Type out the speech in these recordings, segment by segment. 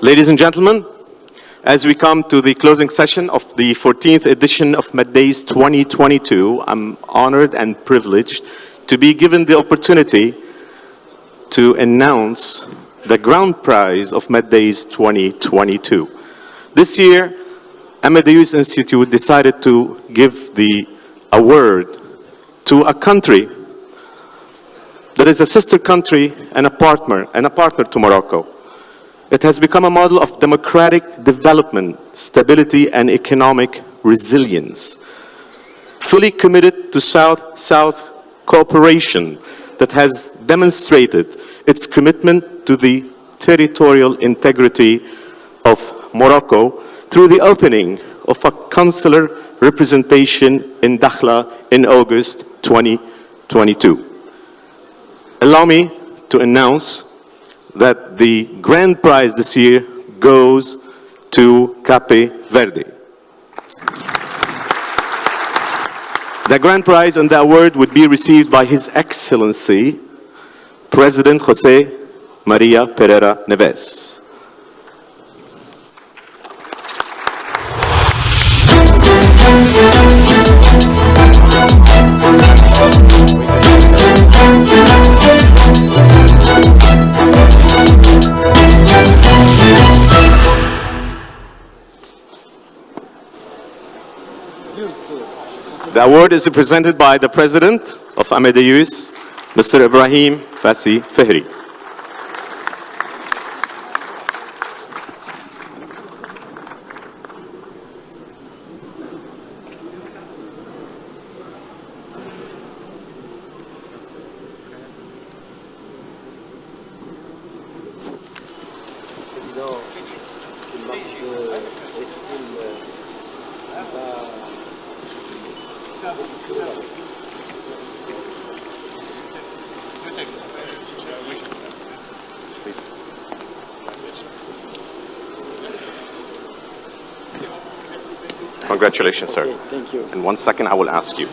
Ladies and gentlemen, as we come to the closing session of the 14th edition of MedDays 2022, I'm honored and privileged to be given the opportunity to announce the grand prize of MedDays 2022. This year, Amadeus Institute decided to give the award to a country that is a sister country and a partner to Morocco. It has become a model of democratic development, stability, and economic resilience. Fully committed to South-South cooperation that has demonstrated its commitment to the territorial integrity of Morocco through the opening of a consular representation in Dakhla in August 2022. Allow me to announce that the grand prize this year goes to Cape Verde. The grand prize and the award would be received by His Excellency, President José María Pereira Neves. The award is presented by the President of Amadeus, Mr. Ibrahim Fassi Fehri. Congratulations, sir. Okay, thank you. In 1 second, I will ask you.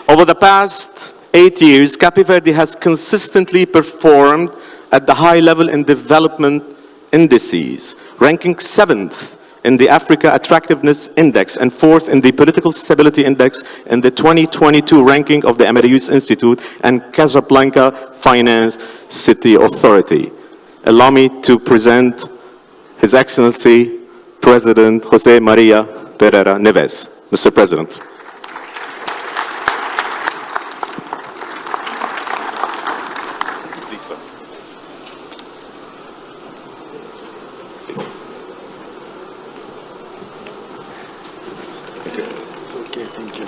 Over the past 8 years, Cape Verde has consistently performed at the high level in development indices, ranking 7th in the Africa Attractiveness Index and 4th in the Political Stability Index in the 2022 ranking of the Amadeus Institute and Casablanca Finance City Authority. Allow me to present His Excellency President José María Pereira Neves. Mr. President. Please, sir. Please. Thank you. Okay, thank you.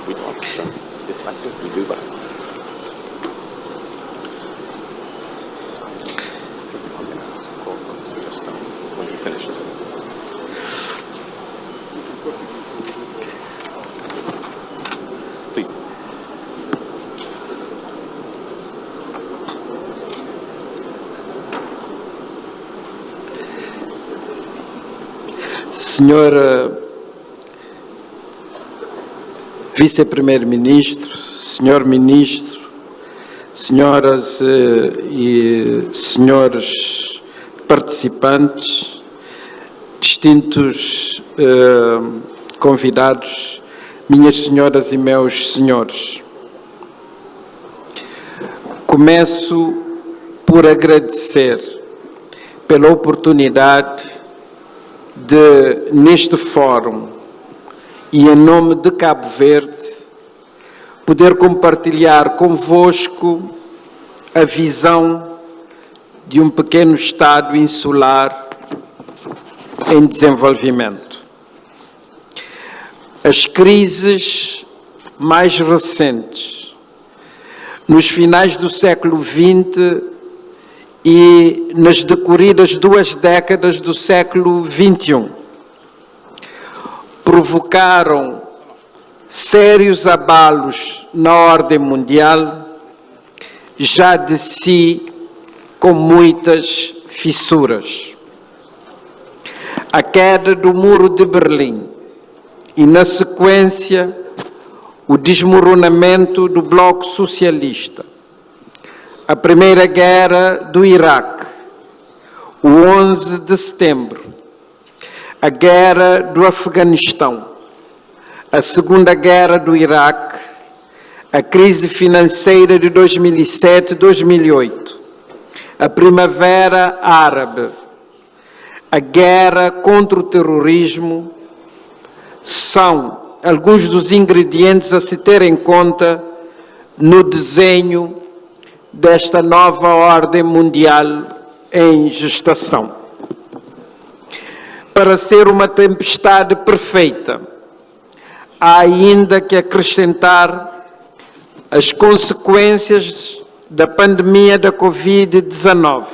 We don't, sir. Yes, I think we do that. When he finishes. Please. Senhor Vice-Primeiro-Ministro, Senhor Ministro, senhoras e senhores participantes, distintos convidados, minhas senhoras e meus senhores. Começo por agradecer pela oportunidade de, neste fórum e em nome de Cabo Verde, poder compartilhar convosco a visão de um pequeno Estado insular em desenvolvimento. As crises mais recentes, nos finais do século XX e nas decorridas 2 décadas do século XXI, provocaram sérios abalos na ordem mundial, já de si com muitas fissuras. A queda do Muro de Berlim e, na sequência, o desmoronamento do Bloco Socialista, a Primeira Guerra do Iraque, o 11 de setembro, a Guerra do Afeganistão, a Segunda Guerra do Iraque, a crise financeira de 2007-2008, a Primavera Árabe, a guerra contra o terrorismo, são alguns dos ingredientes a se ter em conta no desenho desta nova ordem mundial em gestação. Para ser uma tempestade perfeita, há ainda que acrescentar as consequências da pandemia da Covid-19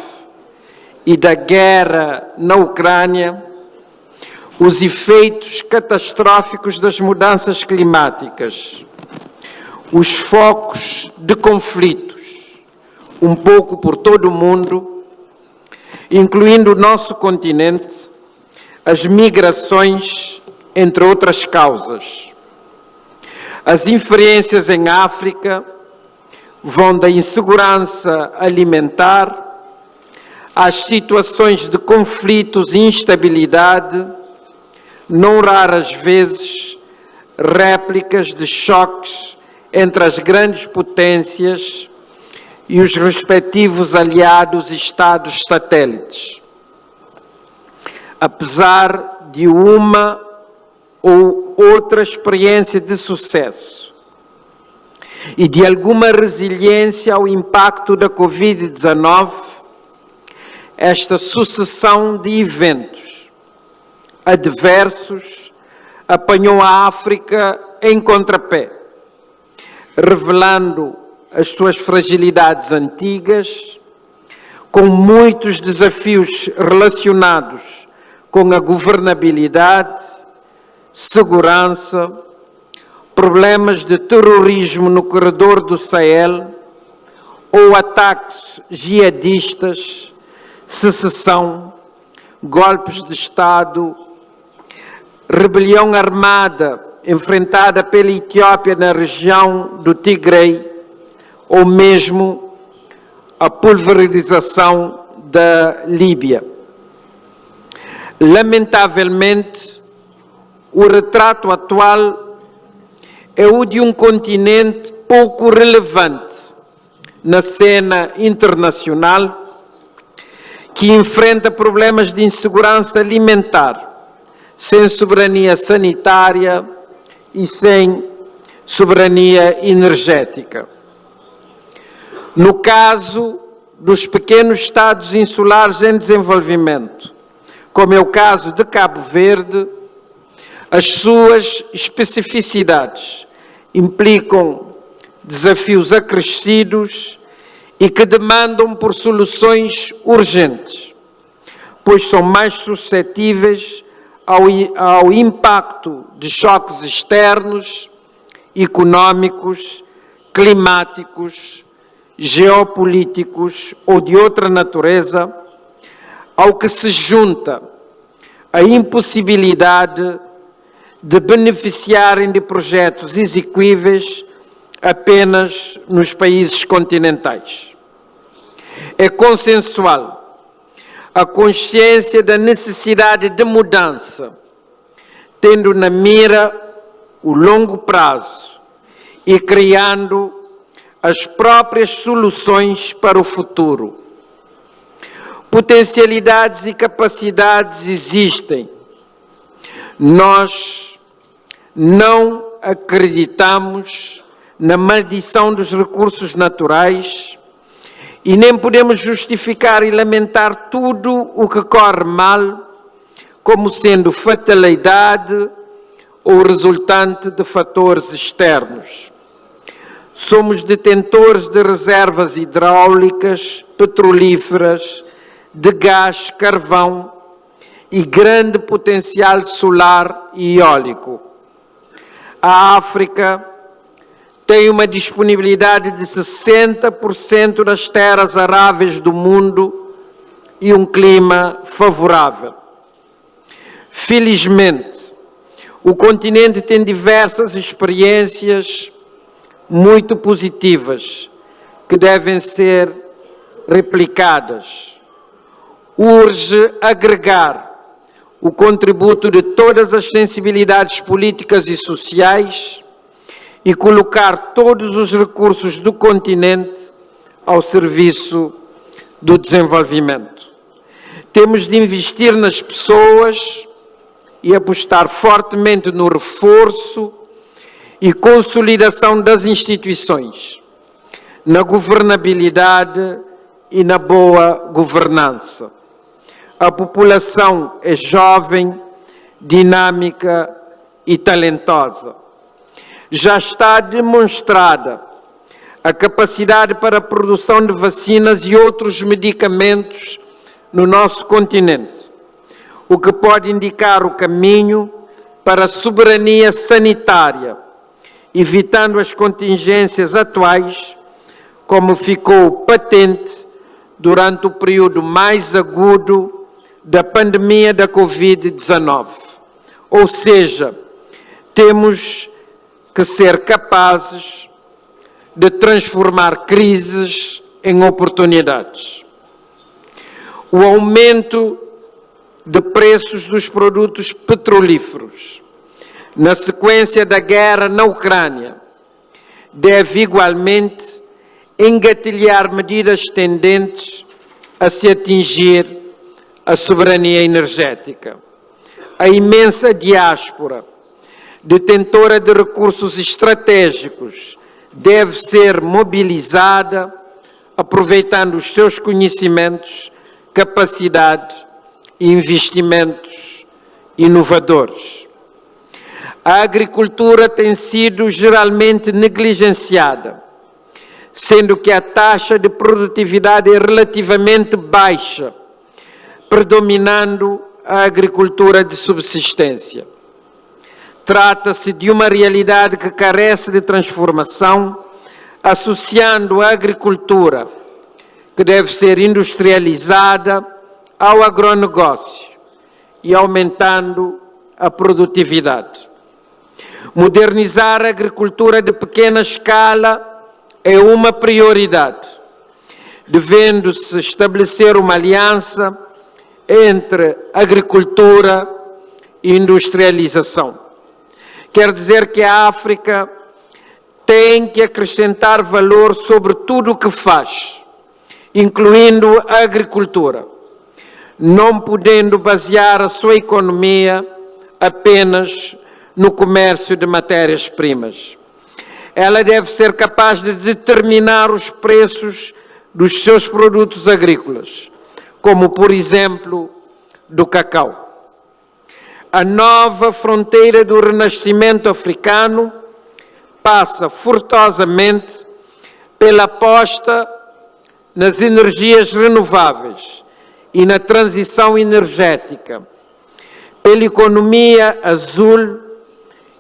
e da guerra na Ucrânia, os efeitos catastróficos das mudanças climáticas, os focos de conflitos, um pouco por todo o mundo, incluindo o nosso continente, as migrações, entre outras causas. As inferências em África vão da insegurança alimentar às situações de conflitos e instabilidade, não raras vezes réplicas de choques entre as grandes potências e os respectivos aliados e Estados satélites. Apesar de uma ou outra experiência de sucesso e de alguma resiliência ao impacto da Covid-19, esta sucessão de eventos adversos apanhou a África em contrapé, revelando as suas fragilidades antigas, com muitos desafios relacionados com a governabilidade, segurança, problemas de terrorismo no corredor do Sahel ou ataques jihadistas, secessão, golpes de Estado, rebelião armada enfrentada pela Etiópia na região do Tigre, ou mesmo a pulverização da Líbia. Lamentavelmente, o retrato atual é o de um continente pouco relevante na cena internacional, que enfrenta problemas de insegurança alimentar, sem soberania sanitária e sem soberania energética. No caso dos pequenos estados insulares em desenvolvimento, como é o caso de Cabo Verde, as suas especificidades implicam desafios acrescidos e que demandam por soluções urgentes, pois são mais suscetíveis ao impacto de choques externos, econômicos, climáticos, geopolíticos ou de outra natureza, ao que se junta a impossibilidade de beneficiarem de projetos exequíveis apenas nos países continentais. É consensual a consciência da necessidade de mudança, tendo na mira o longo prazo e criando as próprias soluções para o futuro. Potencialidades e capacidades existem. Nós não acreditamos na maldição dos recursos naturais e nem podemos justificar e lamentar tudo o que corre mal como sendo fatalidade ou resultante de fatores externos. Somos detentores de reservas hidráulicas, petrolíferas, de gás, carvão e grande potencial solar e eólico. A África tem uma disponibilidade de 60% das terras aráveis do mundo e um clima favorável. Felizmente, O continente tem diversas experiências muito positivas que devem ser replicadas. Urge agregar o contributo de todas as sensibilidades políticas e sociais e colocar todos os recursos do continente ao serviço do desenvolvimento. Temos de investir nas pessoas e apostar fortemente no reforço e consolidação das instituições, na governabilidade e na boa governança. A população é jovem, dinâmica e talentosa. Já está demonstrada a capacidade para a produção de vacinas e outros medicamentos no nosso continente, o que pode indicar o caminho para a soberania sanitária, evitando as contingências atuais, como ficou patente durante o período mais agudo da pandemia da Covid-19. Ou seja, temos que ser capazes de transformar crises em oportunidades. O aumento de preços dos produtos petrolíferos, na sequência da guerra na Ucrânia, deve igualmente engatilhar medidas tendentes a se atingir a soberania energética. A imensa diáspora, detentora de recursos estratégicos, deve ser mobilizada, aproveitando os seus conhecimentos, capacidade e investimentos inovadores. A agricultura tem sido geralmente negligenciada, sendo que a taxa de produtividade é relativamente baixa, predominando a agricultura de subsistência. Trata-se de uma realidade que carece de transformação, associando a agricultura, que deve ser industrializada, ao agronegócio e aumentando a produtividade. Modernizar a agricultura de pequena escala é uma prioridade, devendo-se estabelecer uma aliança entre agricultura e industrialização. Quer dizer que a África tem que acrescentar valor sobre tudo o que faz, incluindo a agricultura, não podendo basear a sua economia apenas no comércio de matérias-primas. Ela deve ser capaz de determinar os preços dos seus produtos agrícolas, como, por exemplo, do cacau. A nova fronteira do renascimento africano passa forçosamente pela aposta nas energias renováveis e na transição energética, pela economia azul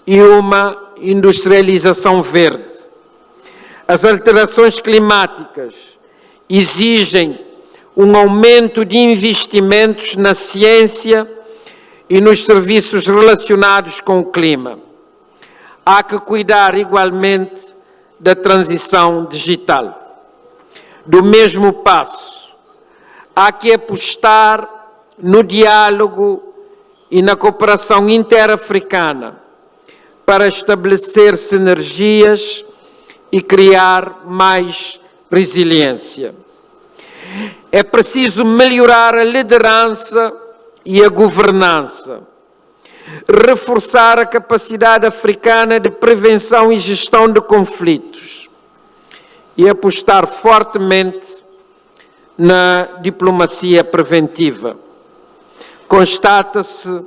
e uma industrialização verde. As alterações climáticas exigem um aumento de investimentos na ciência e nos serviços relacionados com o clima. Há que cuidar igualmente da transição digital. Do mesmo passo, há que apostar no diálogo e na cooperação interafricana para estabelecer sinergias e criar mais resiliência. É preciso melhorar a liderança e a governança, reforçar a capacidade africana de prevenção e gestão de conflitos e apostar fortemente na diplomacia preventiva. Constata-se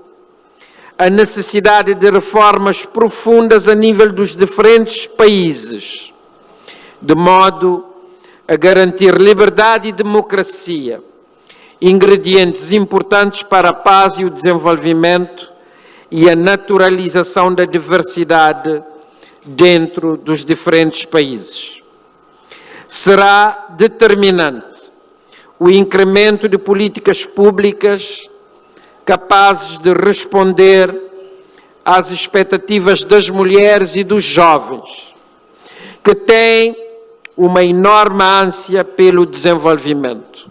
a necessidade de reformas profundas a nível dos diferentes países, de modo a garantir liberdade e democracia, ingredientes importantes para a paz e o desenvolvimento e a naturalização da diversidade dentro dos diferentes países. Será determinante o incremento de políticas públicas capazes de responder às expectativas das mulheres e dos jovens, que têm uma enorme ânsia pelo desenvolvimento.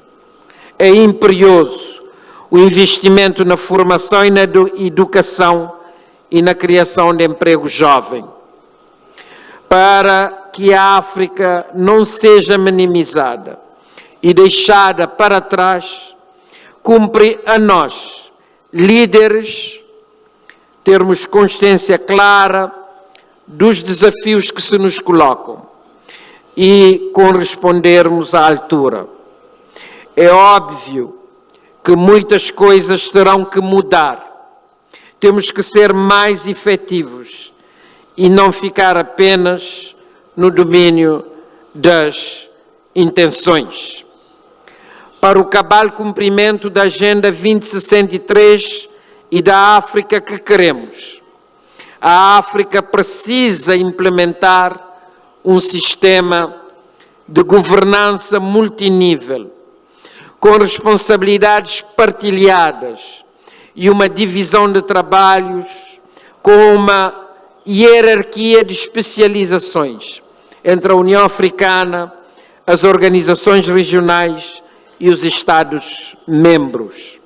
É imperioso o investimento na formação e na educação e na criação de emprego jovem, para que a África não seja minimizada e deixada para trás. Cumpre a nós, líderes, termos consciência clara dos desafios que se nos colocam e correspondermos à altura. É óbvio que muitas coisas terão que mudar. Temos que ser mais efetivos e não ficar apenas no domínio das intenções. Para o cabal cumprimento da Agenda 2063 e da África que queremos, a África precisa implementar um sistema de governança multinível, com responsabilidades partilhadas e uma divisão de trabalhos com uma hierarquia de especializações entre a União Africana, as organizações regionais e os Estados-membros.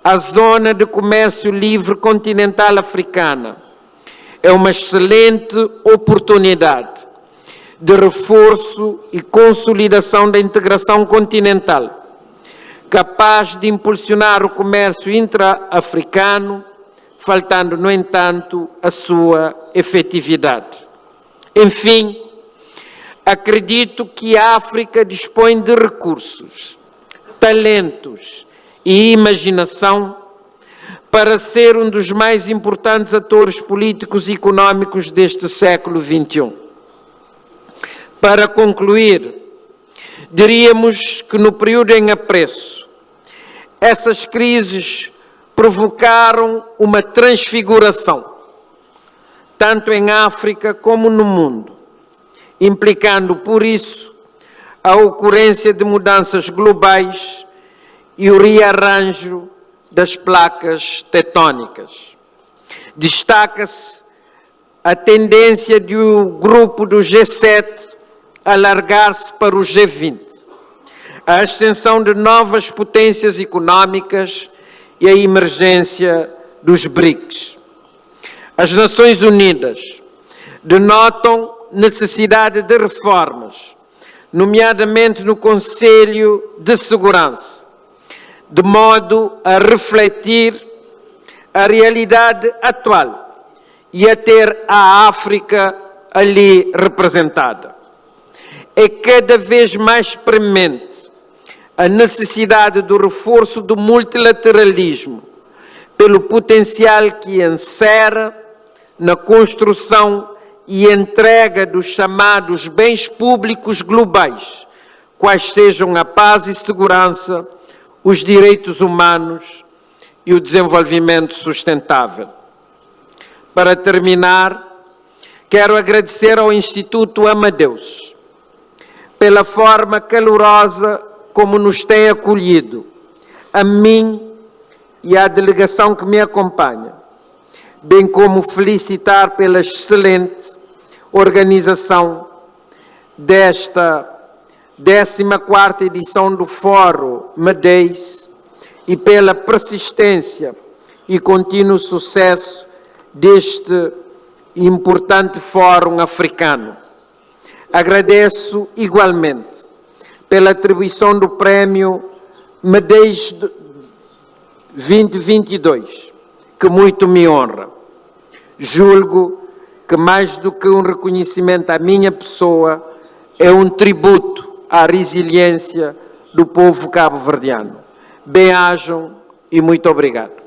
A Zona de Comércio Livre Continental Africana é uma excelente oportunidade de reforço e consolidação da integração continental, capaz de impulsionar o comércio intra-africano, faltando, no entanto, a sua efetividade. Enfim, acredito que a África dispõe de recursos, talentos e imaginação para ser um dos mais importantes atores políticos e econômicos deste século XXI. Para concluir, diríamos que no período em apreço, essas crises provocaram uma transfiguração, tanto em África como no mundo, implicando, por isso, a ocorrência de mudanças globais e o rearranjo das placas tectônicas. Destaca-se a tendência do grupo do G7 alargar-se para o G20, a ascensão de novas potências econômicas e a emergência dos BRICS. As Nações Unidas denotam necessidade de reformas, nomeadamente no Conselho de Segurança, de modo a refletir a realidade atual e a ter a África ali representada. É cada vez mais premente a necessidade do reforço do multilateralismo, pelo potencial que encerra na construção e entrega dos chamados bens públicos globais, quais sejam a paz e segurança, os direitos humanos e o desenvolvimento sustentável. Para terminar, quero agradecer ao Instituto Amadeus pela forma calorosa como nos tem acolhido, a mim e à delegação que me acompanha, bem como felicitar pela excelente organização desta 14ª edição do Fórum Madeiz e pela persistência e contínuo sucesso deste importante Fórum Africano. Agradeço igualmente pela atribuição do Prémio Madeiz 2022, que muito me honra. Julgo que mais do que um reconhecimento à minha pessoa, é um tributo à resiliência do povo cabo-verdiano. Bem-ajam e muito obrigado.